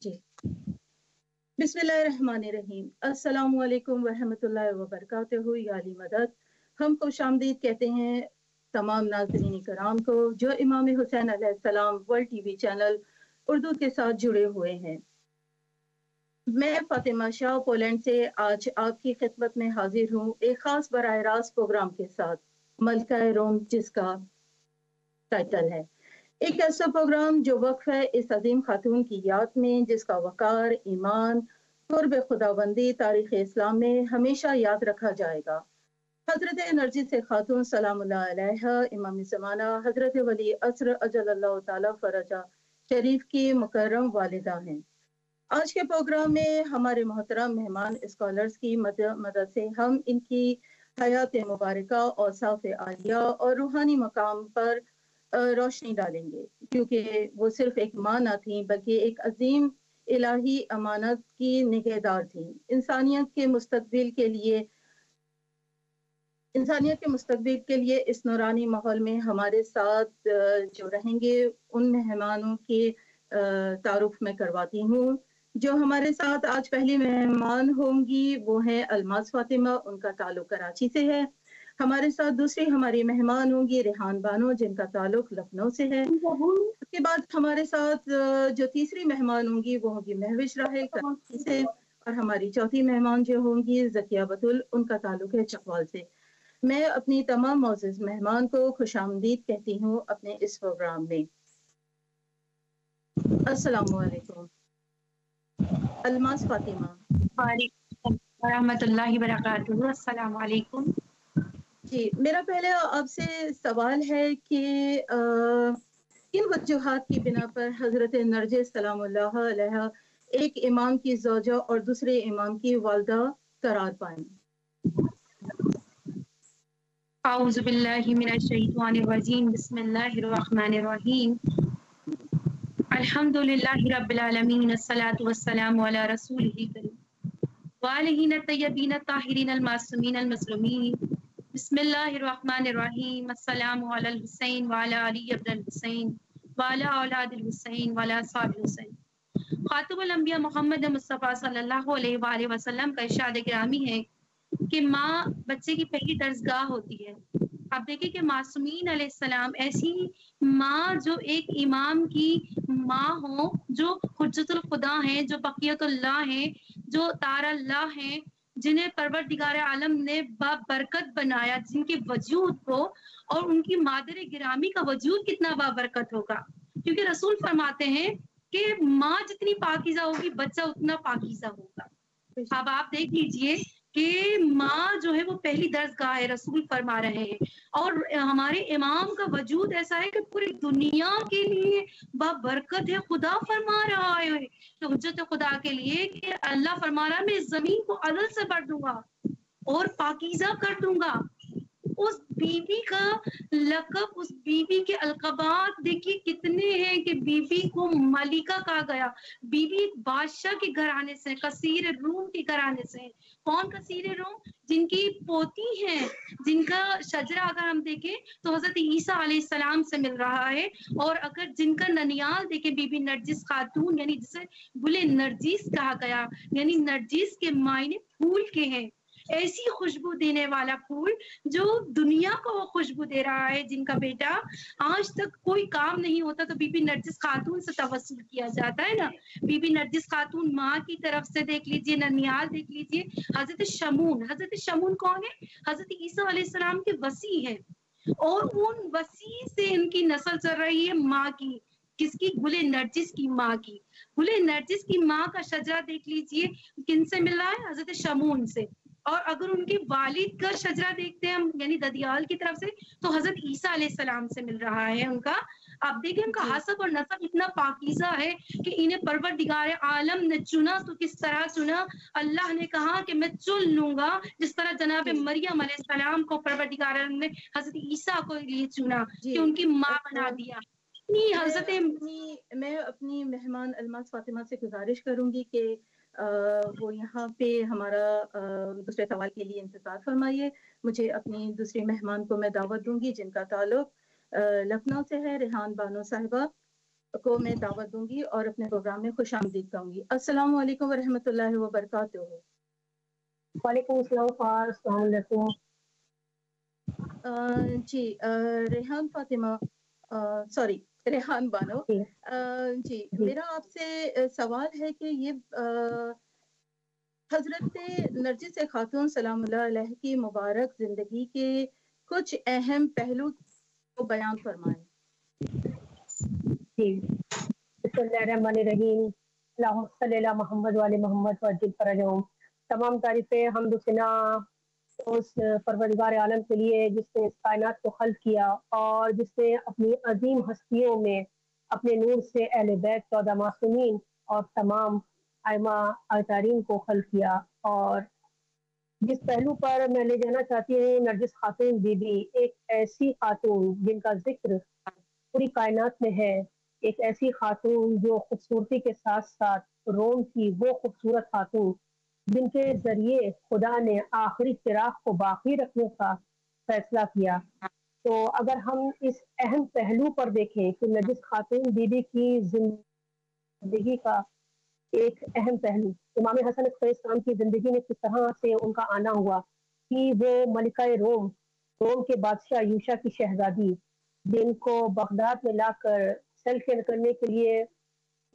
जी, बिस्मिल्लाहिर्रहमानिर्रहीम। अस्सलामु अलैकुम वरहमतुल्लाहि वबरकातुहू। या अली मदद। हम खुशामदीद कहते हैं तमाम नाज़रीन कराम को जो इमाम हुसैन अलैहिस्सलाम वर्ल्ड टीवी चैनल उर्दू के साथ जुड़े हुए हैं। मैं फातिमा शाह पोलैंड से आज आपकी खिदमत में हाजिर हूँ एक खास बराह रास्त प्रोग्राम के साथ, मलका रोम, जिसका टाइटल है एक ऐसा प्रोग्राम जो वक्फ है इस अजीम खातून की याद में, जिसका वकार, ईमान, कुर्ब खुदाबंदी तारीख इस्लाम में हमेशा याद रखा जाएगा। हजरत नरजिस खातून सलामुल्लाह अलैहा इमाम ज़माना हजरत वली असर अजलल्लाहु ताला फरजा शरीफ की मुकर्रम वालिदा हैं। आज के प्रोग्राम में हमारे मोहतरम मेहमान स्कॉलर्स की मदद से हम इनकी हयात मुबारका और साफ आलिया और रूहानी मकाम पर रोशनी डालेंगे, क्योंकि वो सिर्फ एक माँ न थी बल्कि एक अजीम इलाही अमानत की निगहदार थी। इंसानियत के मुस्तकबिल के लिए इस नूरानी माहौल में हमारे साथ जो रहेंगे उन मेहमानों के तारुफ में करवाती हूँ। जो हमारे साथ आज पहली मेहमान होंगी वो हैं अलमास फातिमा, उनका ताल्लुक कराची से है। हमारे साथ दूसरी हमारी मेहमान होंगी रेहान बानो, जिनका ताल्लुक लखनऊ से है। उसके बाद हमारे साथ जो तीसरी मेहमान होंगी वो होंगी महविश राहिल कराची से, और हमारी चौथी मेहमान जो होंगी ज़किया बतुल, उनका ताल्लुक है चकवाल से। मैं अपनी तमाम मोअज़्ज़ज़ मेहमान को खुशामदीद कहती हूँ अपने इस प्रोग्राम में। अस्सलामु अलैकुम। अलमास फातिमा। वालेकुम रहमतुल्लाहि बरकातुहू। अस्सलामु अलैकुम। जी, मेरा पहले आपसे सवाल है कि किन वजूहात की बिना पर हज़रत नरजिस सलामुल्लाह अलैहा एक इमाम की ज़ौजा और दूसरे इमाम की वालिदा करार पाईं? औज़ु बिल्लाहि मिनश शैतानिर रजीम। बिस्मिल्लाहिर रहमानिर रहीम। अल्हम्दुलिल्लाहि रब्बिल आलमीन। अस्सलातु वस्सलामु अला रसूलिल करीम व आलिहिन तय्यबीन ताहिरीन अल मासूमीन अल मज़लूमीन। बिस्मिल्लाहिर रहमानिर रहीम। अस्सलामु अलल हुसैन व अला अली इब्न हुसैन व अला औलादिल हुसैन व अला अस्हाबिल हुसैन। खातमुल अंबिया मोहम्मद मुस्तफ़ा सल्लल्लाहु अलैहि वसल्लम का इरशाद गिरामी है कि माँ बच्चे की पहली दर्जगाह होती है। आप देखिए कि मासूमीन अलैहिस्सलाम ऐसी माँ जो एक इमाम की माँ हो, जो हुज्जतुल खुदा हैं, जो बक़ियतुल्लाह हैं, जो तारल्लाह हैं, जिन्हें परवरदिगार आलम ने बाबरकत बनाया, जिनके वजूद को और उनकी मादर गिरामी का वजूद कितना बाबरकत होगा। क्योंकि रसूल फरमाते हैं कि माँ जितनी पाकीज़ा होगी बच्चा उतना पाकीज़ा होगा। अब आप देख लीजिए कि माँ जो है वो पहली दर्जगाह है, रसूल फरमा रहे हैं। और हमारे इमाम का वजूद ऐसा है कि पूरी दुनिया के लिए बाबरकत है। खुदा फरमा रहा है कि हुज्जत खुदा के लिए कि अल्लाह फरमा रहा है मैं इस ज़मीन को अदल से भर दूँगा और पाकीज़ा कर दूँगा। उस बीवी का लक़ब, उस बीवी के अलक़ाबात देखिए कितने हैं कि बीवी को मलिका कहा गया। बीवी एक बादशाह के घराने से, कसीर रूम के घराने से। कौन कसीर रूम? जिनकी पोती हैं, जिनका शजरा अगर हम देखें तो हज़रत ईसा अलैहिस्सलाम से मिल रहा है। और अगर जिनका ननियाल देखें बीबी नरजिस खातून, यानी जिसे गुले नरजिस कहा गया, यानी नरजिस के मायने फूल के हैं। ऐसी खुशबू देने वाला फूल जो दुनिया को वो खुशबू दे रहा है, जिनका बेटा आज तक कोई काम नहीं होता तो बीबी नरजिस खातून से तवस्सुल किया जाता है ना। बीबी नरजिस खातून माँ की तरफ से देख लीजिए, ननियाल देख लीजिए। हज़रत शमून कौन है? हज़रत ईसा अलैहिस्सलाम के वसी हैं और उन वसी से इनकी नस्ल चल रही है माँ की। किसकी? गुले नरजिस की माँ की। गुले नरजिस की माँ का शजरा देख लीजिए किनसे मिल रहा है? हज़रत शमून से। और अगर उनके वालिद का शजरा देखते हैं हम, यानी ददियाल की तरफ से, तो हज़रत ईसा अलैहिस्सलाम से मिल रहा है उनका। आप देखिए उनका हसब और नसब इतना पाकीज़ा है कि इन्हें परवरदिगार आलम ने चुना तो किस तरह चुना। अल्लाह ने कहा कि मैं चुन लूँगा, जिस तरह जनाब मरियम अलैहिस्सलाम को परवरदिगार आलम ने हज़रत ईसा को लिए चुना कि उनकी माँ बना दिया। मैं अपनी मेहमान अलमास फातिमा से गुजारिश करूंगी कि वो यहाँ पे हमारा दूसरे सवाल के लिए इंतजार फरमाइए। मुझे अपनी दूसरी मेहमान को मैं दावत दूंगी जिनका ताल्लुक लखनऊ से है, रेहान बानो साहिबा। को मैं दावत दूंगी और अपने प्रोग्राम में खुश आमदीद कहूँगी। अस्सलाम वालेकुम वरहमतुल्लाहि वबरकातुहू। वालेकुम अस्सलाम वालेकुम। जी रेहान फातिमा, सॉरी रेहान बानो, जी मेरा आपसे सवाल है कि ये हजरत नरजिस खातून सलामुल्लाह अलैह की मुबारक जिंदगी के कुछ अहम पहलू को बयान फरमाएं। जी, बिस्मिल्लाहिर्रहमानिर्रहीम, अल्लाहुम्मा सल्ली अला मोहम्मद व आले मोहम्मद वअज्जिल फरजहुम। तमाम तारीफें हम्द सना उस परवरदिगार आलम के लिए जिसने इस कायनात को खल्क किया और जिसने अपनी अजीम हस्तियों में अपने नूर से अहले बैत 14 मासूमीन और तमाम आइमा अतारीन को खल्क किया। और जिस पहलू पर मैं ले जाना चाहती हूँ, नरजिस खातून बीबी एक ऐसी खातून जिनका जिक्र पूरी कायनात में है, एक ऐसी खातून जो खूबसूरती के साथ साथ रोम की वो खूबसूरत खातून जिनके जरिए खुदा ने आखिरी चिराग को बाकी रखने का फैसला किया। तो अगर हम इस अहम पहलू पर देखें कि नरजिस खातून बीबी की जिंदगी का एक अहम पहलू इमाम हसन अलैहिस्सलाम की जिंदगी में किस तरह से उनका आना हुआ कि वो मलिका रोम के बादशाह यूशा की शहजादी, जिनको बगदाद में लाकर सेल्फ करने के लिए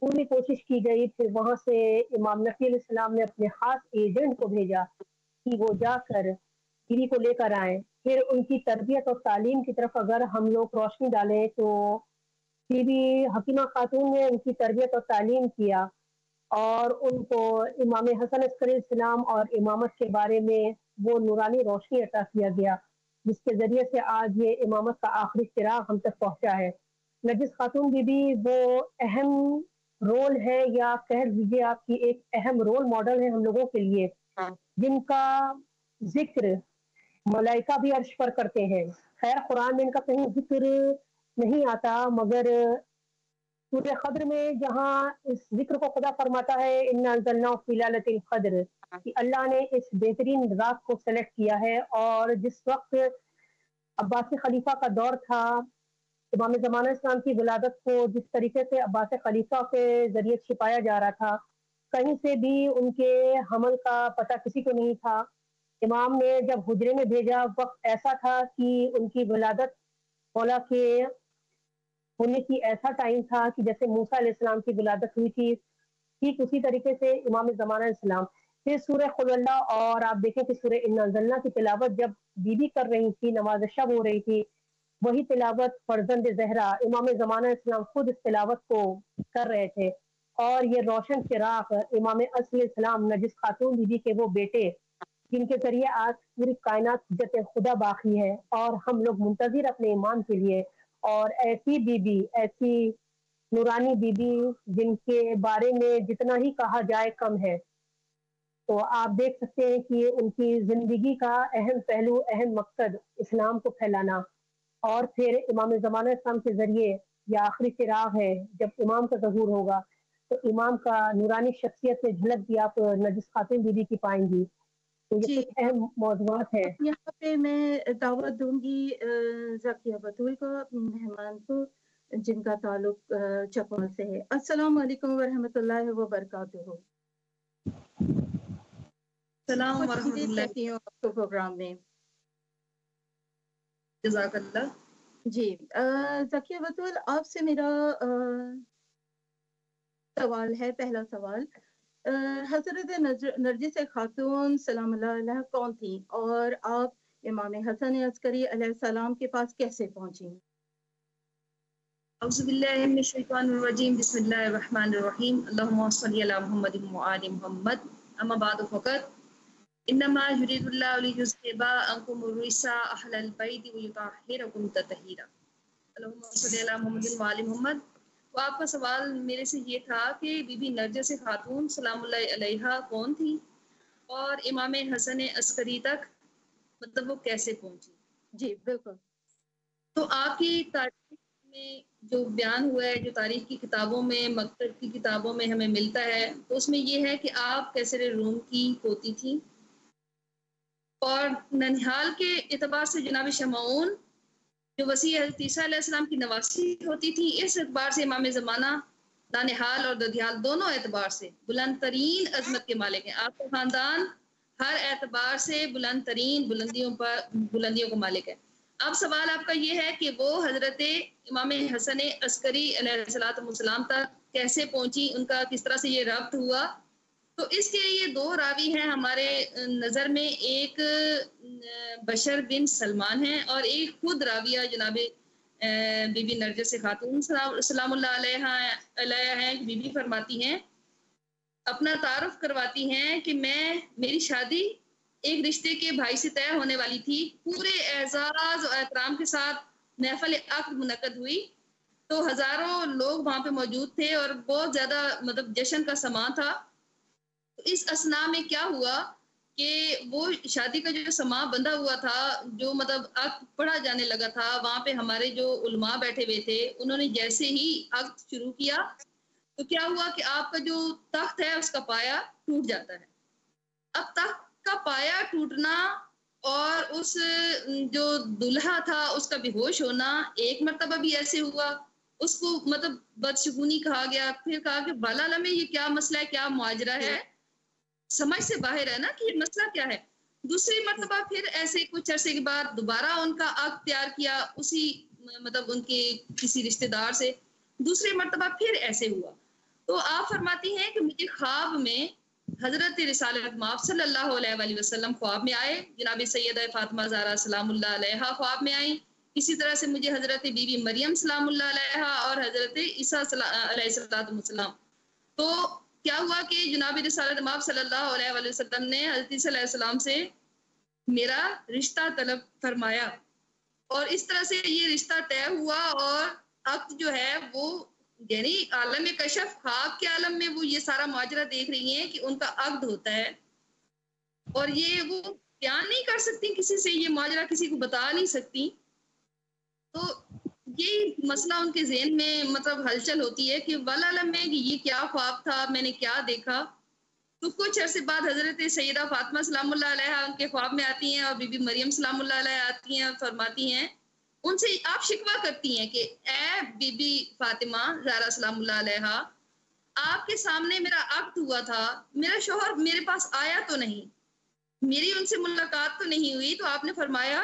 पूरी कोशिश की गई। फिर वहां से इमाम नबी अलैहिस्सलाम ने अपने खास एजेंट को भेजा कि वो जाकर बीवी को लेकर आए। फिर उनकी तरबियत और तालीम की तरफ अगर हम लोग रोशनी डालें तो बीबी हकीमा खातून ने उनकी तरबियत और तालीम किया और उनको इमाम हसन अलैहिस्सलाम और इमामत के बारे में वो नूरानी रोशनी अता किया गया, जिसके जरिए से आज ये इमामत का आखिरी चिराग हम तक पहुंचा है। नरजिस खातून बीबी वो अहम रोल है या कह लीजिए आपकी एक अहम रोल मॉडल है हम लोगों के लिए, जिनका जिक्र मलाइका भी अर्श पर करते हैं। खैर कुरान में इनका कहीं जिक्र नहीं आता, मगर सूरह क़द्र में जहाँ इस जिक्र को खुदा फरमाता है इन्ना अंज़लनाहु फ़ी लैलतिल क़द्र, कि अल्लाह ने इस बेहतरीन रात को सेलेक्ट किया है। और जिस वक्त अब्बासी खलीफा का दौर था, इमाम ज़माना इस्लाम की विलादत को जिस तरीके से अब्बासी खलीफा के जरिए छिपाया जा रहा था, कहीं से भी उनके हमल का पता किसी को नहीं था। इमाम ने जब हुजरे में भेजा, वक्त ऐसा था कि उनकी विलादत मौला के होने की ऐसा टाइम था कि जैसे मूसा अलैहिस्सलाम की विलादत हुई थी, ठीक उसी तरीके से इमाम ज़माना इस्लाम। फिर सूरह कुल अल्लाह और आप देखें कि सूरह इन्ना अंज़लना की तिलावत जब बीबी कर रही थी, नमाज शब हो रही थी, वही तिलावत फर्जंद ज़हरा इमाम ज़माना इस्लाम खुद इस तिलावत को कर रहे थे। और ये रोशन चिराग इमाम अस्सलाम नरजिस खातून बीबी के वो बेटे, जिनके जरिए आज पूरी कायनात जैसे खुदा बाकी है और हम लोग मुंतजिर अपने ईमान के लिए। और ऐसी बीबी, ऐसी नूरानी बीबी जिनके बारे में जितना ही कहा जाए कम है। तो आप देख सकते हैं कि उनकी जिंदगी का अहम पहलू, अहम मकसद इस्लाम को फैलाना और फिर इमाम ज़माना इस्लाम के जरिए यह आखिरी चिराग है। जब इमाम का ज़हूर होगा तो इमाम का नूरानी शख्सियत में झलक भी आप नरजिस खातून बीबी की पाएंगी। तो ये कुछ अहम मौज़ूआत है। यहाँ पे मैं दावत दूंगी ज़किया बतूल को, अपनी मेहमान को, जिनका ताल्लुक चकवाल से है। अस्सलाम वालेकुम वरहमतुल्लाहि वबरकातुहू। सलाम वरहमतुल्लाह आपको प्रोग्राम में। जज़ाकल्लाह। जी ज़किया बतूल, आपसे मेरा सवाल है, पहला सवाल, हजरत नरजिस खातून सलामुल्लाह अलैहा कौन थी और आप इमाम हसन अस्करी अलैहिस्सलाम के पास कैसे पहुंची? औज़ु बिल्लाहि मिनश शैतानिर रजीम, बिस्मिल्लाहिर रहमानिर रहीम, अल्लाहुम्मा सल्ली अला मुहम्मदिन व आलि मुहम्मद, अम्मा बअद फ़क़त इन्नमा युरिदुल्लाहु लियुज़हिबा अंकुम रिसा अहलल बैति व युतahhirakum ततहीरा। अल्लाहुम्मा सल्ली अला मुहम्मदिन व आलि मुहम्मद। तो आपका सवाल मेरे से ये था कि बीबी नरजिस खातून सलामुल्लाह अलैहा कौन थी और इमाम हसन अस्करी तक मतलब वो कैसे पहुंची। जी बिल्कुल। तो आपकी तारीख में जो बयान हुआ है, जो तारीख की किताबों में, मकतब की किताबों में हमें मिलता है, तो उसमें ये है कि आप कैसर रूम की पोती थी और ननिहाल के एतबार से जनाब शमाऊन جو وسیع حضرت عیسیٰ علیہ السلام کی نواسی ہوتی تھی، اس اعتبار سے امام زمانہ دانحال اور ددیال دونوں اعتبار سے بلند ترین عظمت کے مالک ہیں. آپ کا خاندان ہر اعتبار سے بلند ترین بلندیوں کا مالک ہے. اب سوال آپ کا یہ ہے کہ وہ حضرت امام حسن عسکری علیہ السلام تک کیسے پہنچی، ان کا کس طرح سے یہ ربط ہوا. تو اس کے لیے دو راوی ہیں ہمارے نظر میں، ایک بشر بن سلمان ہیں اور ایک خود راویہ جناب بی بی نرجس خاتون سلام اللہ علیہ ہیں. بی بی فرماتی ہیں، اپنا تعارف کرواتی ہیں کہ میری شادی ایک رشتے کے بھائی سے طے ہونے والی تھی. پورے اعزاز و احترام کے ساتھ محفل عقد منعقد ہوئی، تو ہزاروں لوگ وہاں پہ موجود تھے اور بہت زیادہ جشن کا سماں تھا. اس اسنا میں کیا ہوا کہ وہ شادی کا جو سماں بندھا ہوا تھا، جو عقد پڑھا جانے لگا تھا، وہاں پہ ہمارے جو علماء بیٹھے ہوئے تھے، انہوں نے جیسے ہی عقد شروع کیا تو کیا ہوا کہ آپ کا جو تخت ہے اس کا پایا ٹوٹ جاتا ہے. اب تخت کا پایا ٹوٹنا اور اس جو دلہا تھا اس کا بے ہوش ہونا ایک مرتبہ بھی ایسے ہوا. اس کو بدشگونی کہا گیا. پھر کہا کہ بالا میں یہ کیا مسئلہ ہے، کیا معاجرہ ہے، سمجھ سے باہر ہے نا کہ یہ مسئلہ کیا ہے. دوسری مرتبہ پھر ایسے کچھ عرصے کے بعد دوبارہ ان کا عقد تیار کیا اسی ان کے کسی رشتہ دار سے. دوسری مرتبہ پھر ایسے ہوا. تو آپ فرماتی ہیں کہ مجھے خواب میں حضرت رسالت مآب صلی اللہ علیہ وآلہ وسلم خواب میں آئے. جناب سیدہ فاطمہ زہرا سلام اللہ علیہا خواب میں آئیں. اسی طرح سے مجھے حضرت بی بی مریم سلام اللہ علیہا اور حضرت عیسیٰ علیہ السلام. تو کیا ہوا کہ جناب رسالت مآب صلی اللہ علیہ وآلہ وسلم نے حضرت عیسیٰ علیہ السلام سے میرا رشتہ طلب فرمایا اور اس طرح سے یہ رشتہ طے ہوا. اور عقد جو ہے وہ یعنی عالم کشف خواب کے عالم میں وہ یہ سارا معاجرہ دیکھ رہی ہیں کہ ان کا عقد ہوتا ہے اور یہ وہ بیان نہیں کر سکتی کسی سے، یہ معاجرہ کسی کو بتا نہیں سکتی. تو یہ مسئلہ ان کے ذہن میں ہلچل ہوتی ہے کہ والعالم میں کہ یہ کیا خواب تھا، میں نے کیا دیکھا. تو کچھ عرصے بعد حضرت سیدہ فاطمہ سلام اللہ علیہ ان کے خواب میں آتی ہیں اور بی بی مریم سلام اللہ علیہ آتی ہیں اور فرماتی ہیں، ان سے آپ شکوہ کرتی ہیں کہ اے بی بی فاطمہ زہرا سلام اللہ علیہ، آپ کے سامنے میرا عقد ہوا تھا، میرا شوہر میرے پاس آیا تو نہیں، میری ان سے ملاقات تو نہیں ہوئی. تو آپ نے فرمایا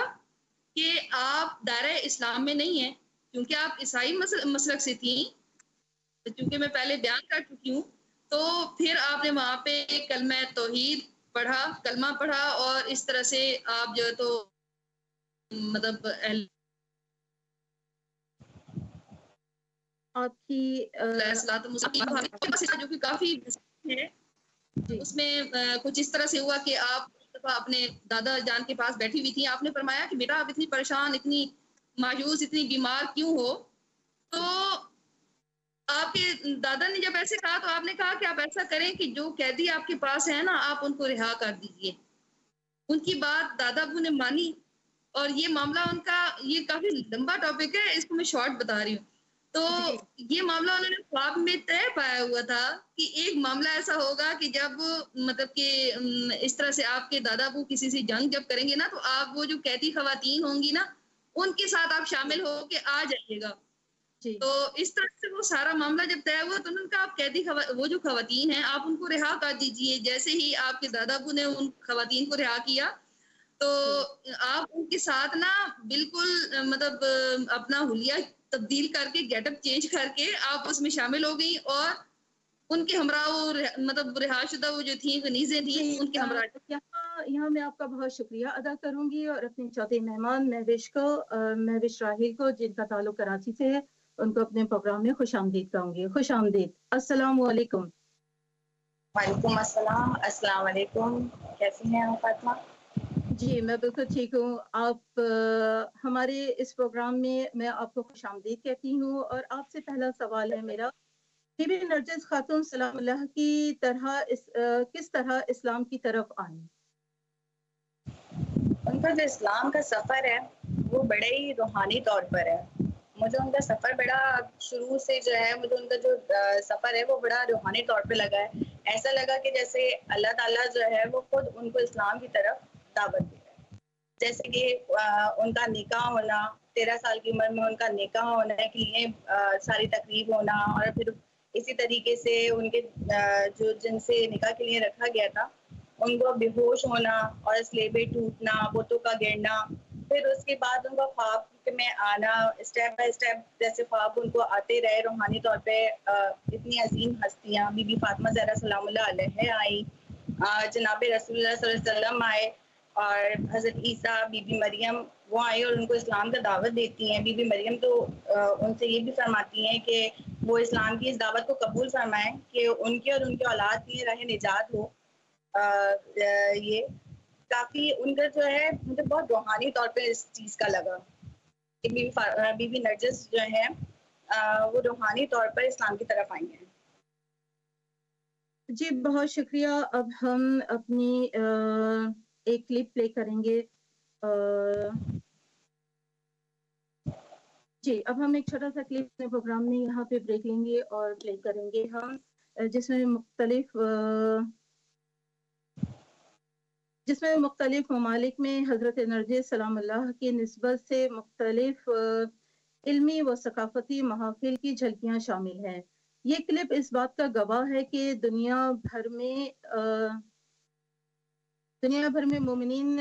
کہ آپ دائرہ اسلام میں نہیں ہیں کیونکہ آپ عیسائی مسلک سے تھیں، چونکہ میں پہلے بیان کر چکی ہوں. تو پھر آپ نے وہاں پہ کلمہ توحید پڑھا، کلمہ پڑھا اور اس طرح سے آپ جو ہے تو آپ کی جو کہ کافی ہے اس میں کچھ اس طرح سے ہوا کہ آپ اپنے دادا جان کے پاس بیٹھی ہوئی تھی. آپ نے فرمایا کہ بیٹا آپ اتنی پریشان، اتنی مایوس، اتنی بیمار کیوں ہو؟ تو آپ کے دادا نے جب ایسے کہا تو آپ نے کہا کہ آپ ایسا کریں کہ جو قیدی آپ کے پاس ہے نا، آپ ان کو رہا کر دیجئے. ان کی بات دادا ابو نے مانی اور یہ معاملہ ان کا یہ کافی لمبا ٹاپک ہے، اس کو میں شارٹ بتا رہی ہوں. تو یہ معاملہ انہوں نے خواب میں طے پایا ہوا تھا کہ ایک معاملہ ایسا ہوگا کہ جب کہ اس طرح سے آپ کے دادا ابو کسی سے جنگ جب کریں گے نا، تو آپ وہ جو قیدی خواتین ہوں گی نا، ان کے ساتھ آپ شامل ہو کے آ جائیے گا. تو اس طرح سے وہ سارا معاملہ جب طے ہوا تو انہوں نے کہا آپ قیدی وہ جو خواتین ہیں آپ ان کو رہا کر دیجئے. جیسے ہی آپ کے دادا ابو نے ان خواتین کو رہا کیا تو آپ ان کے ساتھ نا بالکل اپنا حلیہ تبدیل کر کے گیٹ اپ چینج کر کے آپ اس میں شامل ہو گئی اور ان کے ہمراہ رہا شدہ وہ جو تھیں کنیزیں تھیں ان کے ہمراہ. یہاں میں آپ کا بہت شکریہ ادا کروں گی اور اپنے چوتھے مہمان مہوش راہیل کو، جن کا تعلق کراچی سے ہے، ان کو اپنے پروگرام میں خوش آمدید کہوں گی. خوش آمدید. السلام علیکم. وعلیکم السلام. السلام علیکم. کیسی ہیں آپ فاطمہ؟ جی میں بالکل ٹھیک ہوں. آپ ہمارے اس پروگرام میں میں آپ کو خوش آمدید کہتی ہوں اور آپ سے پہلا سوال ہے میرا، بی بی نرجس خاتون سلام اللہ کی کس طرح اسلام کی طرف آئیں؟ ان کا جو اسلام کا سفر ہے وہ بڑے ہی روحانی طور پر ہے. مجھے ان کا سفر بڑا شروع سے جو ہے، مجھے ان کا جو سفر ہے وہ بڑا روحانی طور پہ لگا ہے. ایسا لگا کہ جیسے اللہ تعالیٰ جو ہے وہ خود ان کو اسلام کی طرف دعوت دے رہا ہے. जैसे कि उनका निकाह होना, 13 साल की उम्र में उनका निकाह होने के लिए सारी तकरीब होना, और फिर इसी तरीके से उनके जो जिनसे निकाह के लिए रखा गया था उनको बेहोश होना और स्लेबे टूटना, बुतों का गिरना, फिर उसके बाद उनको ख्वाब में आना, स्टेप बाय स्टेप जैसे ख्वाब उनको आते रहे रूहानी तौर पे। इतनी अजीम हस्तियाँ बीबी फातिमा ज़हरा सलामुल्लाह अलैहा आई, जनाब रसूलुल्लाह सल्लल्लाहु अलैहि वसल्लम आए, और हज़रत ईसा, बीबी मरियम वो आई और उनको इस्लाम का दावत देती हैं। बीबी मरियम तो उनसे ये भी फरमाती हैं कि वो इस्लाम की इस दावत को कबूल फरमाएं कि उनके और उनके औलाद की राह निजात हो। ये काफ़ी उनका जो है मुझे बहुत रूहानी तौर पे इस चीज़ का लगा कि बीबी नरगिस जो है वो रूहानी तौर पर इस्लाम की तरफ आई हैं। जी बहुत शुक्रिया। अब हम अपनी एक क्लिप प्ले करेंगे। जी अब हम एक छोटा सा क्लिप अपने प्रोग्राम में यहाँ पे ब्रेक लेंगे और प्ले करेंगे हम, जिसमें मुख्तलिफ ममालिक में हज़रत नरगिस सलामुल्लाह की निस्बत से मुख्तलिफ इल्मी व सकाफती महाफिल की झलकियाँ शामिल हैं। ये क्लिप इस बात का गवाह है कि दुनिया भर में मोमिनीन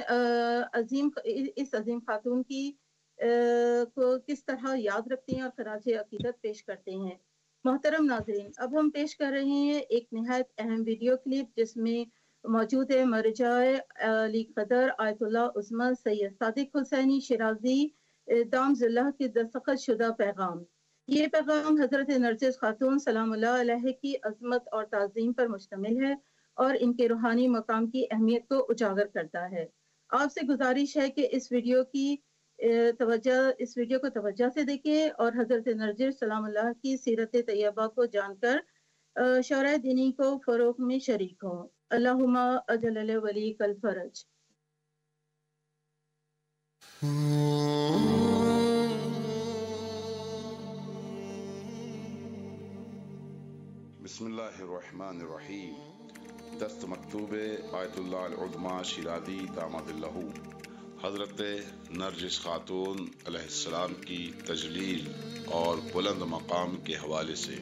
इस अजीम खातून की को किस तरह याद रखते हैं और खराज अकीदत पेश करते हैं। मोहतरम नाज़रीन, अब हम पेश कर रहे हैं एक निहायत अहम वीडियो क्लिप जिसमें मौजूद है मरजाए अली कदर आयतुल्लाह उस्मा सैयद सादिक हुसैनी शिराजी दामजुल्लाह की दस्तखत शुदा पैगाम। ये पैगाम हज़रत नरगिस खातून सलामुल्लाह अलैहा की अज़मत और ताज़ीम पर मुश्तमिल है और इनके रूहानी मकाम की अहमियत को उजागर करता है। आपसे गुजारिश है कि इस वीडियो को तवज्जो से देखें और हज़रत नरगिस सलामुल्लाह की सीरत तैयबा को जानकर शौराए दीनी को फ़रोग़ में शरीक हों। अल्लाहुम्मा अजल वली कल फरज। बिस्मिल्लाहिर्रहमानिर्रहीम। दस्त मकतूबे आयतुल्लाह अल-उज़्मा शिराज़ी दामदुल्लाहु हज़रत नरगिस खातून अलैहिस्सलाम की तजलील और बुलंद मकाम के हवाले से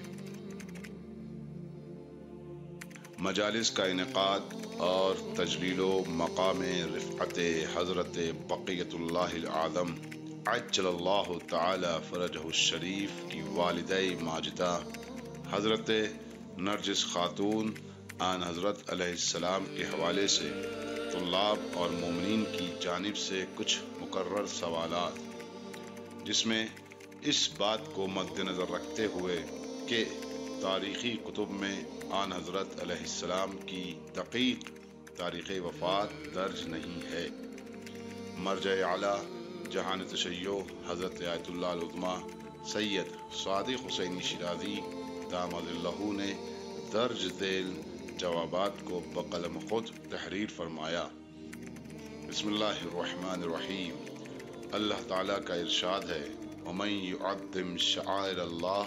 मजालिस का इनेकाद और तजलीलो मकाम रिफ़अत हज़रत बक़ियतुल्लाहिल आज़म अज्जलल्लाहु तआला फ़रजहु शरीफ की वालिदा माजिदा हज़रत नरगिस खातून आन हज़रत अलैहिस्सलाम के हवाले से तुल्लाब और मोमिनीन की जानिब से कुछ मुकर्रर सवालात, जिसमें इस बात को मद्देनज़र रखते हुए कि तारीख़ी कुतुब में आन हज़रत अलैहिस्सलाम की दक़ीक़ तारीख़ वफ़ात दर्ज नहीं है। मरजा आला जहान तशय्यो हज़रत आयतुल्लाह अल-उज़्मा सैयद सादिक हुसैनी शिराज़ी दामदुल्लाहु ने दर्ज ज़ैल जवाबात को बक़लम खुद तहरीर फरमाया। बिस्मिल्लाहिर्रहमानिर्रहीम। अल्लाह ताला का इरशाद है, वमन युअज़्ज़िम शआइर अल्लाह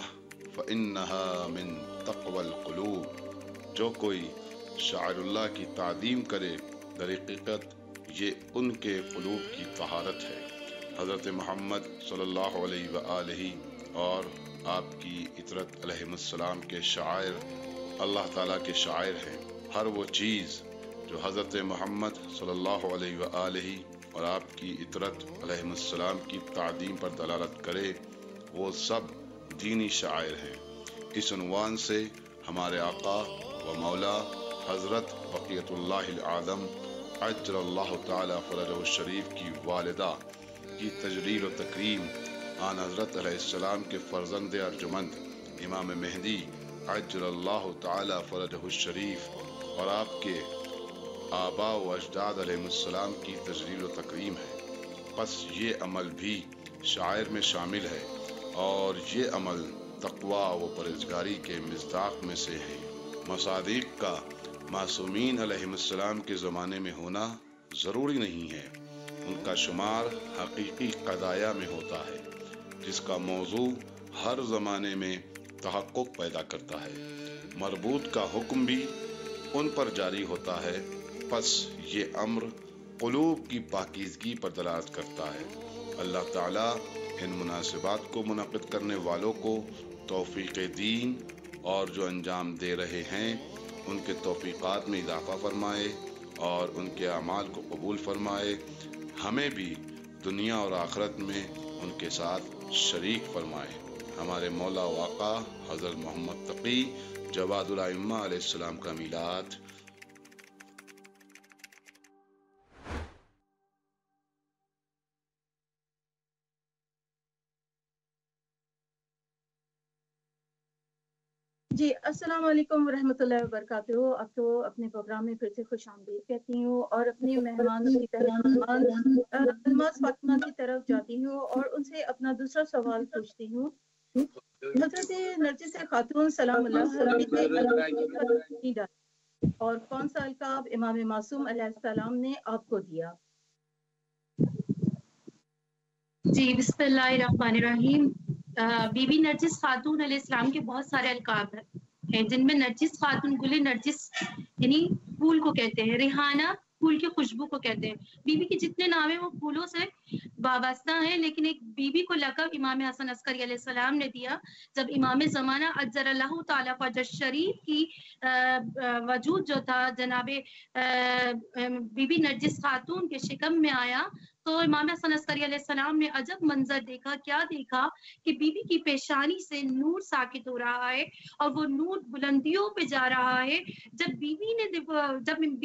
फ़इन्नहा मिन तक़वल क़ुलूब। जो कोई शाइरुल्लाह की ताज़ीम करे दरहक़ीक़त ये उनके क़ुलूब की तहारत है। हज़रत मोहम्मद सल्लल्लाहु अलैहि वआलिहि और आपकी इतरत अलैहिस्सलाम के शायर अल्लाह ताला के शायर हैं। हर वो चीज़ जो हज़रत मोहम्मद सल्लल्लाहु अलैहि वआलिहि और आपकी इतरत अलैहिस्सलाम की ताज़ीम पर दलालत करे वो सब दीनी शायर हैं। इस उन्वान से हमारे आका व मौला हज़रत बक़ियतुल्लाहिल आज़म अज्जलल्लाहु ताला फ़रजहु शरीफ की वालिदा की तजलील व तकरीम आन हज़रत अलैहिस्सलाम के फ़र्ज़ंद अर्जुमंद इमाम मेहदी अज्जलल्लाहु ताला फ़रजहु शरीफ और आपके आबा व अजदाद अलैहिस्सलाम की तजलील व तकरीम है। बस ये अमल भी शायर में शामिल है और ये अमल तक़वा व परहेज़गारी के मिज़दाक़ में से है। मसादिक़ का मासूमीन अलैहिस्सलाम के ज़माने में होना ज़रूरी नहीं है। उनका शुमार हकीकी क़दाया में होता है जिसका मौजू हर ज़माने में तहक़्क़ुक़ पैदा करता है। मरबूत का हुक्म भी उन पर जारी होता है। बस ये अम्र قلوب کی پاکیزگی پر دلالت کرتا ہے۔ اللہ تعالیٰ ان مناسبات کو منعقد کرنے والوں کو توفیق دین اور جو انجام دے رہے ہیں ان کے توفیقات میں اضافہ فرمائے اور ان کے اعمال کو قبول فرمائے، ہمیں بھی دنیا اور آخرت میں ان کے ساتھ شریک فرمائے۔ ہمارے مولا و آقا حضرت محمد تقی جواد الائمہ علیہ السلام کا میلاد۔ جی السلام علیکم ورحمۃ اللہ وبرکاتہ۔ آپ کو اپنے پروگرام میں پھر سے خوش آمدید کہتی ہوں اور اپنی مہمان کی طرف الماس فاطمہ کی طرف جاتی ہوں اور ان سے اپنا دوسرا سوال پوچھتی ہوں۔ حضرت نرجس خاتون سلام اللہ علیہ اور کون سا القاب امام معصوم علیہ السلام نے آپ کو دیا؟ جی بسم اللہ الرحمن الرحیم۔ بی بی نرجس خاتون علیہ السلام کے بہت سارے القاب ہیں جن میں نرجس خاتون گل نرجس یعنی پھول کو کہتے ہیں، ریحانہ پھول کی خوشبو کو کہتے ہیں۔ بی بی کے جتنے نام ہیں وہ پھولوں سے وابستہ ہیں، لیکن ایک بی بی کو لقب امام حسن عسکری علیہ السلام نے دیا جب امام زمانہ اجر اللہ تعالیٰ فجر شریف کی وجود جو تھا جناب بی بی نرجس خاتون کے شکم میں آیا تو امام حسن عسکری علیہ السلام نے عجب منظر دیکھا۔ کیا دیکھا کہ بی بی کی پیشانی سے نور ساکت ہو رہا ہے اور وہ نور بلندیوں پہ جا رہا ہے۔ جب بی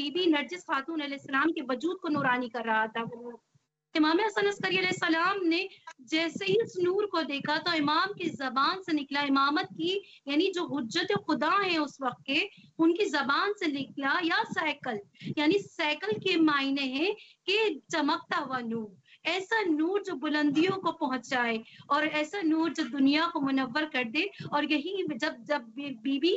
بی نرجس خاتون علیہ السلام کے وجود کو نورانی کر رہا تھا، امام حسن عسکری علیہ السلام نے جیسے ہی اس نور کو دیکھا تو امام کی زبان سے نکلا، امامت کی یعنی جو حجت خدا ہیں اس وقت کے، ان کی زبان سے نکلا یا سیکل، یعنی سیکل کے معنی ہیں کہ چمکتا ہوا نور، ایسا نور جو بلندیوں کو پہنچائے اور ایسا نور جو دنیا کو منور کر دے۔ اور یہی جب بی بی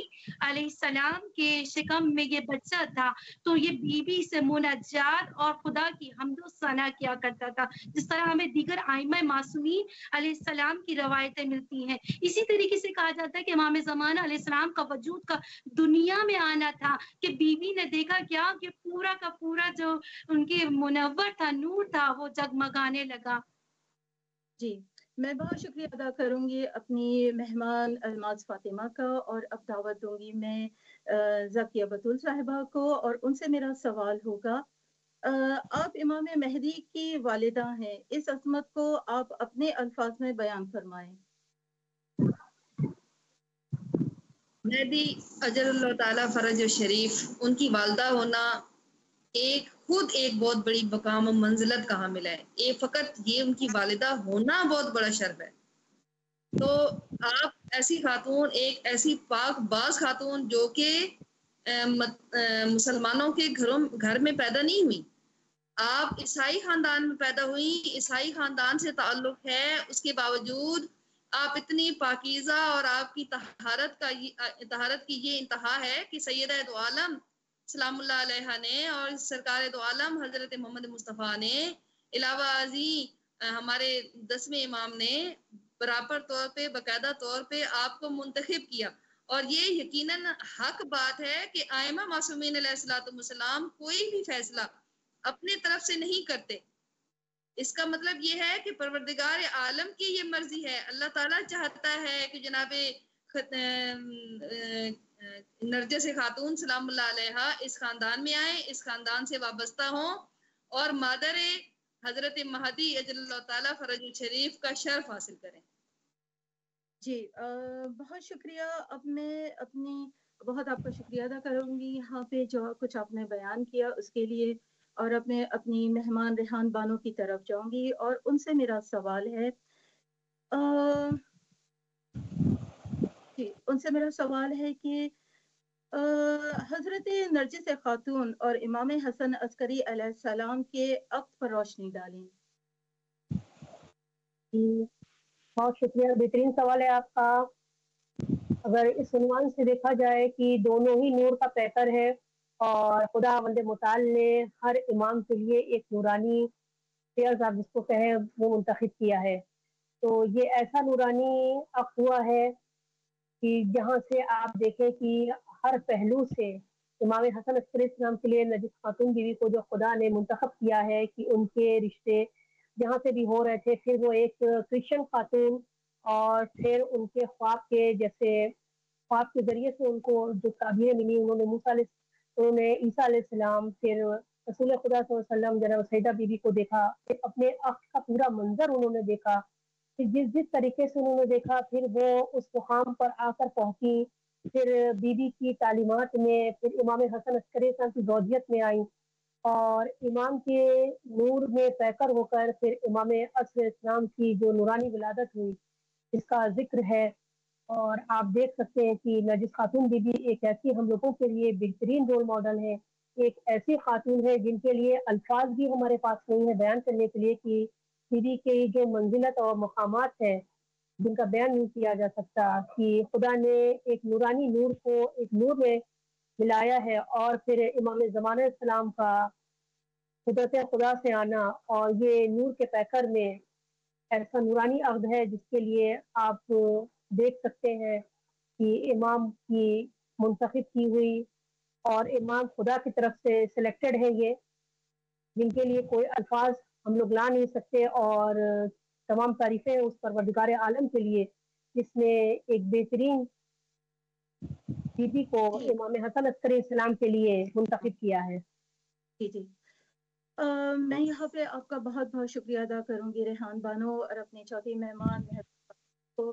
علیہ السلام کے شکم میں یہ بچہ تھا تو یہ بی بی سے مناجات اور خدا کی حمد و ثنا کیا کرتا تھا، جس طرح ہمیں دیگر ائمہ معصومین علیہ السلام کی روایتیں ملتی ہیں۔ اسی طریقے سے کہا جاتا ہے کہ امام زمانہ علیہ السلام کا وجود کا دنیا میں آنا تھا کہ بی بی نے دیکھا کیا کہ پورا کا پورا جو ان کے منور تھا، نور تھا، وہ جگمگانے لگا۔ جی میں بہت شکریہ ادا کروں گی اپنی مہمان الماس فاطمہ کا، اور اب دعوت دوں گی میں ذکیہ بطول صاحبہ کو، اور ان سے میرا سوال ہوگا آپ امام مہدی کی والدہ ہیں، اس عظمت کو آپ اپنے الفاظ میں بیان فرمائیں۔ مہدی اجل اللہ تعالیٰ فرج و شریف، ان کی والدہ ہونا خود ایک بہت بڑی مقام و منزلت کا حامل ہے۔ فقط یہ ان کی والدہ ہونا بہت بڑا شرف ہے۔ تو آپ ایسی خاتون، ایک ایسی پاک باز خاتون جو کہ مسلمانوں کے گھر میں پیدا نہیں ہوئی، آپ عیسائی خاندان میں پیدا ہوئی، عیسائی خاندان سے تعلق ہے، اس کے باوجود آپ اتنی پاکیزہ اور آپ کی طہارت کی یہ انتہا ہے کہ سیدہ دو عالم سلام اللہ علیہ نے اور سرکار دو عالم حضرت محمد مصطفیٰ نے علاوہ ازیں ہمارے 10ویں امام نے برابر طور پہ باقاعدہ طور پہ آپ کو منتخب کیا۔ اور یہ یقیناً حق بات ہے کہ ائمہ معصومین علیہ الصلوۃ والسلام کوئی بھی فیصلہ اپنے طرف سے نہیں کرتے۔ اس کا مطلب یہ ہے کہ پروردگار عالم کی یہ مرضی ہے، اللہ تعالیٰ چاہتا ہے کہ جناب نرجس خاتون سلام اللہ علیہ اس خاندان میں آئیں، اس خاندان سے وابستہ ہوں اور مادر حضرت مہدی اجل اللہ تعالیٰ فرج شریف کا شرف حاصل کریں۔ جی بہت شکریہ۔ اب میں بہت آپ کا شکریہ ادا کروں گی یہاں پہ جو کچھ آپ نے بیان کیا اس کے لیے، اور اب میں اپنی مہمان ریحان بانو کی طرف جاؤں گی اور ان سے میرا سوال ہے کہ حضرت نرجس خاتون اور امام حسن عسکری علیہ السلام کے عقد پر روشنی ڈالیں۔ بہت شکریہ، بہترین سوال ہے آپ کا۔ اگر اس عنوان سے دیکھا جائے کہ دونوں ہی نور کا پیکر ہے اور خدا وند متعال نے ہر امام کے لیے ایک نورانی فیض آپ جس کو کہیں وہ منتخب کیا ہے، تو یہ ایسا نورانی عقد ہوا ہے کہ جہاں سے آپ دیکھیں کہ ہر پہلو سے इमाम हसन अलैहिस्सलाम के लिए नरगिस खातून बीवी को जो खुदा ने मुंतखब किया है कि उनके रिश्ते जहाँ से भी हो रहे थे, फिर वो एक क्रिश्चियन खातून और फिर उनके ख्वाब के जैसे ख्वाब के जरिए से उनको जो ताबीरें मिली, उन्होंने ईसा अलैहिस्सलाम, फिर रसूल खुदा सल्लल्लाहु अलैहि वसल्लम जनाब सैयदा बीबी को देखा, फिर अपने अक्स का पूरा मंजर उन्होंने देखा, फिर जिस जिस तरीके से उन्होंने देखा फिर वो उस मुकाम पर आकर पहुंची, फिर बीबी की तालीमात में फिर इमाम हसन अस्करी की ज़ौजियत में आई और इमाम के नूर में पैकर होकर फिर इमाम अस्सलाम की जो नूरानी विलादत हुई, इसका जिक्र है। और आप देख सकते हैं कि नरगिस खातून बीबी एक ऐसी हम लोगों के लिए बेहतरीन रोल मॉडल है, एक ऐसी खातून है जिनके लिए अल्फाज भी हमारे पास नहीं है बयान करने के लिए कि बीबी की जो मंजिलत और मकामात है जिनका बयान नहीं किया जा सकता, कि खुदा ने एक नूरानी नूर को एक नूर में मिलाया है और फिर इमाम ज़माना सलाम का कुदरत खुदा से आना और ये नूर के पैकर में ऐसा नूरानी अक़्द है जिसके लिए आप देख सकते हैं कि इमाम की मुंतखब की हुई और इमाम खुदा की तरफ से सिलेक्टेड है ये, जिनके लिए कोई अल्फाज हम लोग ला नहीं सकते। और तमाम तारीफ़ें उस परवरदिगार आलम के लिए जिसने एक बेहतरीन बीबी को इमाम हसन अस्करी सलाम के लिए मुंतखब किया है। जी जी, मैं यहाँ पे आपका बहुत बहुत शुक्रिया अदा करूँगी रेहान बानो और अपने चौथी मेहमान को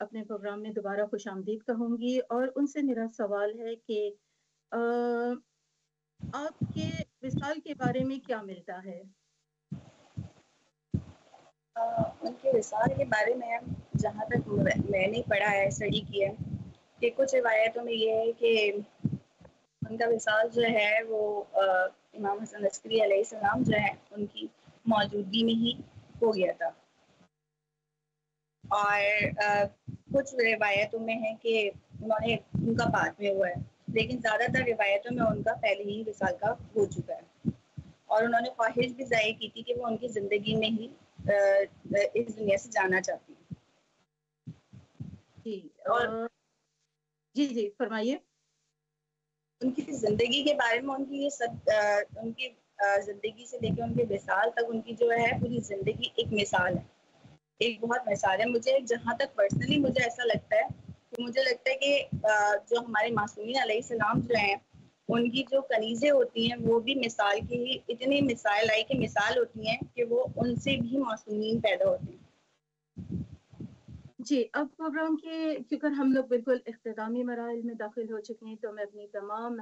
अपने प्रोग्राम में दोबारा खुशामदीद कहूँगी। और उनसे मेरा सवाल है कि आपके विसाल के बारे में क्या मिलता है? उनके विसाल के बारे में जहाँ तक मैंने पढ़ा है, स्टडी किया है, कि कुछ रिवायतों में ये है कि उनका विसाल जो है वो इमाम हसन अस्करी अलैहिस्सलाम जो है उनकी मौजूदगी में ही हो गया था। और कुछ रिवायतों में है कि उनका बाद में हुआ है, लेकिन ज़्यादातर रिवायतों में उनका पहले ही विसाल का हो चुका है। और उन्होंने ख्वाहिश भी ज़ाहिर की थी कि वो उनकी ज़िंदगी में ही इस दुनिया से जाना चाहती हैं। जी और जी जी फरमाइए। उनकी ज़िंदगी के बारे में उनकी ये सब उनकी ज़िंदगी से लेकर उनके विसाल तक उनकी जो है पूरी ज़िंदगी एक मिसाल है, एक बहुत मिसाल है। मुझे जहाँ तक पर्सनली मुझे ऐसा लगता है कि जो हमारे मासूमीन अलैहिस्सलाम जो हैं उनकी जो कनीज़ें होती हैं वो भी मिसाल की ही इतनी मिसाल होती हैं कि वो उनसे भी मासूमीन पैदा होते हैं। जी, अब प्रोग्राम के क्योंकि हम लोग बिल्कुल इख्तितामी मराहिल में दाखिल हो चुके हैं, तो मैं अपनी तमाम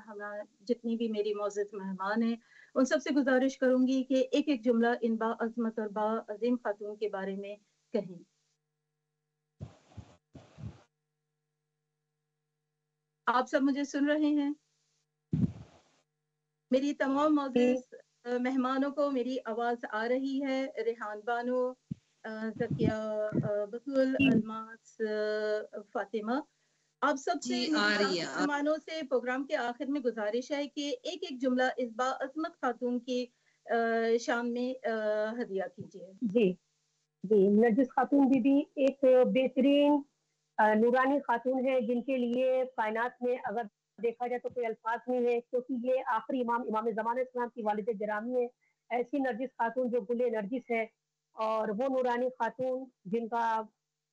जितनी भी मेरी मौजूद मेहमान हैं उन सबसे गुजारिश करूंगी कि एक एक जुमला इन बाअज़मत और बाअज़ीम खातून के बारे में कहें। आप सब मुझे सुन रहे हैं? मेरी तमाम मौजूद मेहमानों को मेरी आवाज़ आ रही है? रेहान बानो, ज़किया बतूल, अलमास, फातिमा, आप सबसे मेहमानों से प्रोग्राम के आखिर में गुजारिश है कि एक एक जुमला इस बाअज़मत खातून की शान में हदिया कीजिए। जी जी, नरगिस खातून बीबी एक बेहतरीन नूरानी खातून है जिनके लिए कायनात में अगर देखा जाए तो कोई अल्फाज नहीं है, क्योंकि ये आखिरी इमाम ज़माना इस्लाम की वालिद गिरामी है। ऐसी नरगिस खातून जो गुले नरगिस है और वो नूरानी खातून जिनका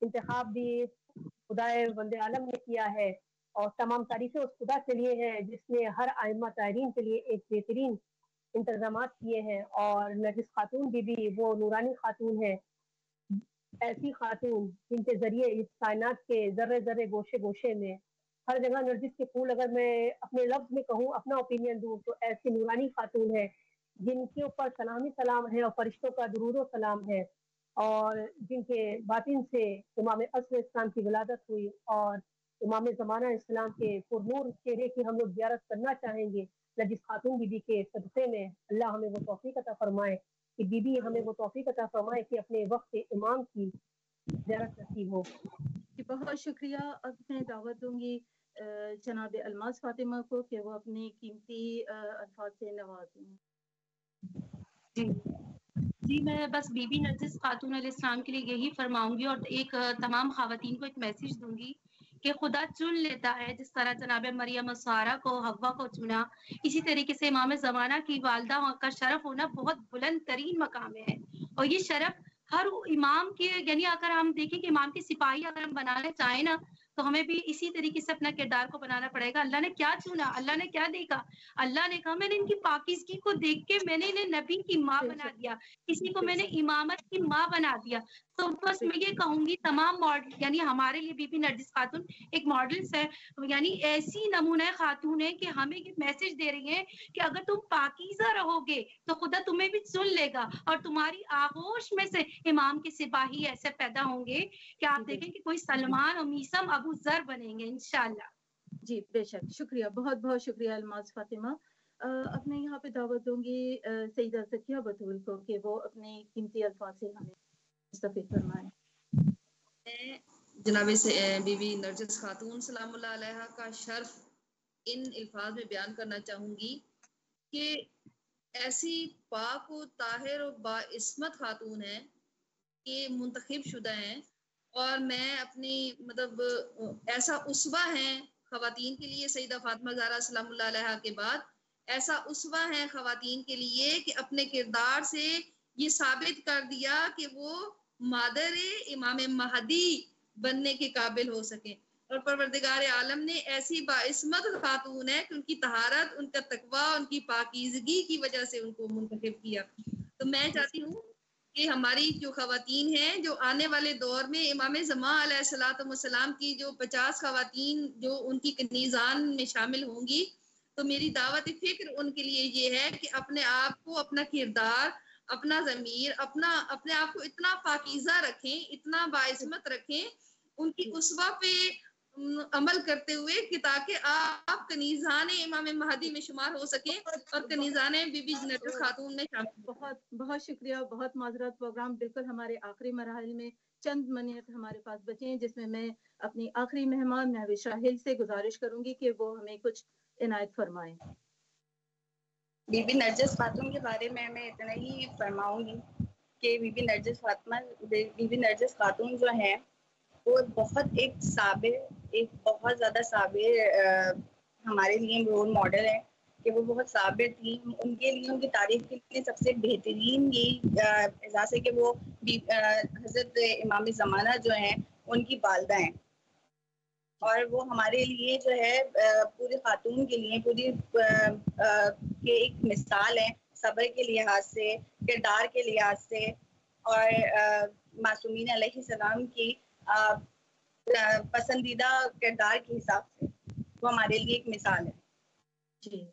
इंतखाब भी खुदाए वंदे आलम ने किया है और तमाम तारीफें उस खुदा के लिए हैं जिसने हर आइम्मा तारीन के लिए एक बेहतरीन इंतजामात किए हैं। और नरगिस खातून बीबी वो नूरानी खातून है, ऐसी खातून जिनके जरिए इस कायनात के जर्रे जर्रे गोशे गोशे में हर जगह नरगिस के फूल, अगर मैं अपने लफ्ज में कहूँ, अपना ओपिनियन दूँ, तो ऐसी नूरानी खातून है जिनके ऊपर सलामी सलाम है और फरिश्तों का दुरूद सलाम है और जिनके बातिन से इमाम अस्र इस्लाम की विलादत हुई और इमाम ज़माना इस्लाम के पुरनूर चेहरे की हम लोग ज़ियारत करना चाहेंगे। नरगिस खातून बीबी के सदक़े में अल्लाह हमें वो तौफीक अता फरमाए कि बीबी हमें वो तौफीक अता फरमाए कि अपने वक्त इमाम की ज़ियारत नसीब हो। बहुत शुक्रिया। अब मैं दावत दूंगी जनाब अलमास फातिमा को कि वो अपने कीमती अल्फाज से नवाजें। जी, मैं बस बीबी नरगिस खातून अलैहिस्सलाम के लिए यही फरमाऊंगी और एक तमाम ख़वातीन को एक मैसेज दूंगी کہ خدا چن لیتا ہے، جس طرح جناب مریم و سارہ کو، حوا کو چنا، اسی طریقے سے امام زمانہ کی والدہ کا شرف ہونا بہت بلند ترین مقام ہے، اور یہ شرف ہر امام کے، یعنی اگر ہم دیکھیں کہ امام کے سپاہی اگر ہم بنانا چاہیں نا تو ہمیں بھی اسی طریقے سے اپنا کردار کو بنانا پڑے گا۔ اللہ نے کیا چنا، اللہ نے کیا دیکھا؟ اللہ نے کہا میں نے ان کی پاکیزگی کو دیکھ کے میں نے انہیں نبی کی ماں بنا دیا، کسی کو میں نے امامت کی ماں بنا دیا۔ تو بس میں یہ کہوں گی تمام ماڈل، یعنی ہمارے لیے بی بی نرجس خاتون ایک ماڈلس ہے، یعنی ایسی نمونہ خاتون ہے کہ ہمیں یہ میسج دے رہی ہیں کہ اگر تم پاکیزہ رہو گے تو خدا تمہیں بھی چن لے گا، اور تمہاری آغوش میں سے امام کے سپاہی ایسے پیدا ہوں گے کہ آپ دیکھیں کہ کوئی سلمان اور میثم ابو ذر بنیں گے انشاءاللہ۔ جی بے شک، شکریہ، بہت بہت شکریہ الماس فاطمہ۔ اب میں یہاں پہ دعوت دوں گی سیدہ زکیہ بطول کو کہ وہ اپنے قیمتی الفاظ سے ہمیں مستفید فرمائیں۔ جناب بی بی نرجس خاتون سلام اللہ علیہا کا شرف ان الفاظ میں بیان کرنا چاہوں گی کہ ایسی پاک و طاہر و باعصمت خاتون ہیں کہ منتخب شدہ ہیں، اور میں اپنی مطلب ایسا اسوہ ہیں خواتین کے لیے سیدہ فاطمہ زہرا سلام اللہ علیہا کے بعد، ایسا اسوہ ہیں خواتین کے لیے کہ اپنے کردار سے یہ ثابت کر دیا کہ وہ مادر امام مہدی بننے کے قابل ہو سکیں، اور پروردگار عالم نے ایسی باعصمت خاتون ہے کہ ان کی طہارت، ان کا تقوی، ان کی پاکیزگی کی وجہ سے ان کو منتخب کیا۔ تو میں چاہتی ہوں کہ ہماری جو خواتین ہیں جو آنے والے دور میں امام زمان علیہ الصلوۃ والسلام کی جو 50 خواتین جو ان کی کنیزان میں شامل ہوں گی، تو میری دعوت فکر ان کے لیے یہ ہے کہ اپنے آپ کو، اپنا کردار، اپنا ضمیر، اپنے آپ کو اتنا پاکیزہ رکھیں، اتنا باعصمت رکھیں ان کی اسوہ پہ عمل کرتے ہوئے کہ تاکہ آپ کنیزان امام مہدی میں شمار ہو سکیں اور کنیزان بی بی نرجس خاتون میں شامل ہو۔ بہت بہت شکریہ، بہت معذرت، پروگرام بالکل ہمارے آخری مراحل میں، چند منٹ ہمارے پاس بچے ہیں جس میں میں اپنی آخری مہمان مہوش راحل سے گزارش کروں گی کہ وہ ہمیں کچھ عنایت فرمائیں۔ بی بی نرجس خاتون کے بارے میں اتنا ہی فرماؤں گی کہ بی بی نرجس خاتون جو ہیں وہ بہت ایک بہت زیادہ صابر ہمارے لیے رول ماڈل ہے کہ وہ بہت صابر تھی۔ ان کے لیے، ان کی تعریف کے لیے سب سے بہترین یہ اعزاز ہے کہ وہ حضرت امام زمانہ جو ہیں ان کی والدہ ہیں، اور وہ ہمارے لیے جو ہے پوری خاتون کے لیے کہ ایک مثال ہے، صبر کے لحاظ سے، کردار کے لحاظ سے، اور معصومین علیہ السلام کی پسندیدہ کردار کے حساب سے وہ ہمارے لیے ایک مثال ہے۔ جی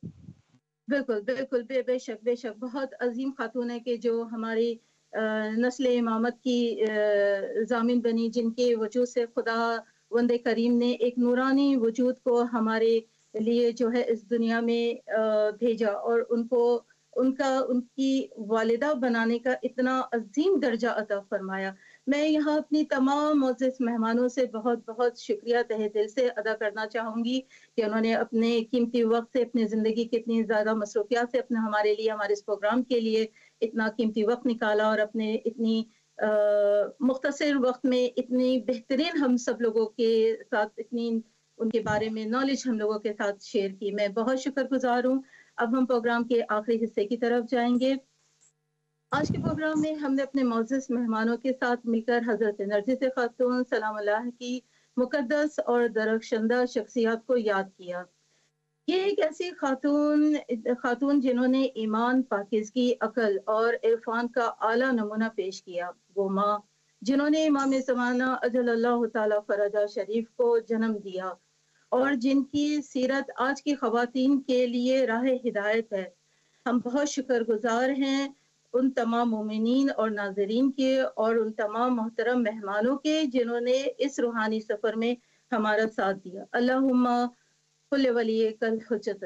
بالکل بالکل، بے شک بے شک، بہت عظیم خاتون ہے کہ جو ہماری نسل امامت کی ضامن بنی، جن کے وجود سے خدا وند کریم نے ایک نورانی وجود کو ہمارے لیے جو ہے اس دنیا میں بھیجا، اور ان کی والدہ بنانے کا اتنا عظیم درجہ عطا فرمایا۔ میں یہاں اپنی تمام معزز مہمانوں سے بہت بہت شکریہ تہہ دل سے ادا کرنا چاہوں گی کہ انہوں نے اپنے قیمتی وقت سے، اپنی زندگی کی اتنی زیادہ مصروفیات سے ہمارے لیے، ہمارے اس پروگرام کے لیے اتنا قیمتی وقت نکالا، اور اپنے اتنی مختصر وقت میں اتنی بہترین ہم سب لوگوں کے ساتھ اتنی ان کے بارے میں نالج ہم لوگوں کے ساتھ شیئر کی۔ میں بہت شکر گزار ہوں۔ اب ہم پروگرام کے آخری حصے کی طرف جائیں گے۔ آج کے پروگرام میں ہم نے اپنے معزز مہمانوں کے ساتھ مل کر حضرت نرجس خاتون سلام اللہ کی مقدس اور درخشندہ شخصیات کو یاد کیا۔ یہ ایک ایسی خاتون جنہوں نے ایمان، پاکیزگی، عقل اور عرفان کا اعلیٰ نمونہ پیش کیا۔ وہ ماں جنہوں نے امام زمانہ اجل اللہ تعالی فرجہ شریف کو جنم دیا، اور جن کی سیرت آج کی خواتین کے لیے راہ ہدایت ہے۔ ہم بہت شکر گزار ہیں ان تمام مومنین اور ناظرین کے، اور ان تمام محترم مہمانوں کے جنہوں نے اس روحانی سفر میں ہمارا ساتھ دیا۔ اللہم کل ولی کل حجت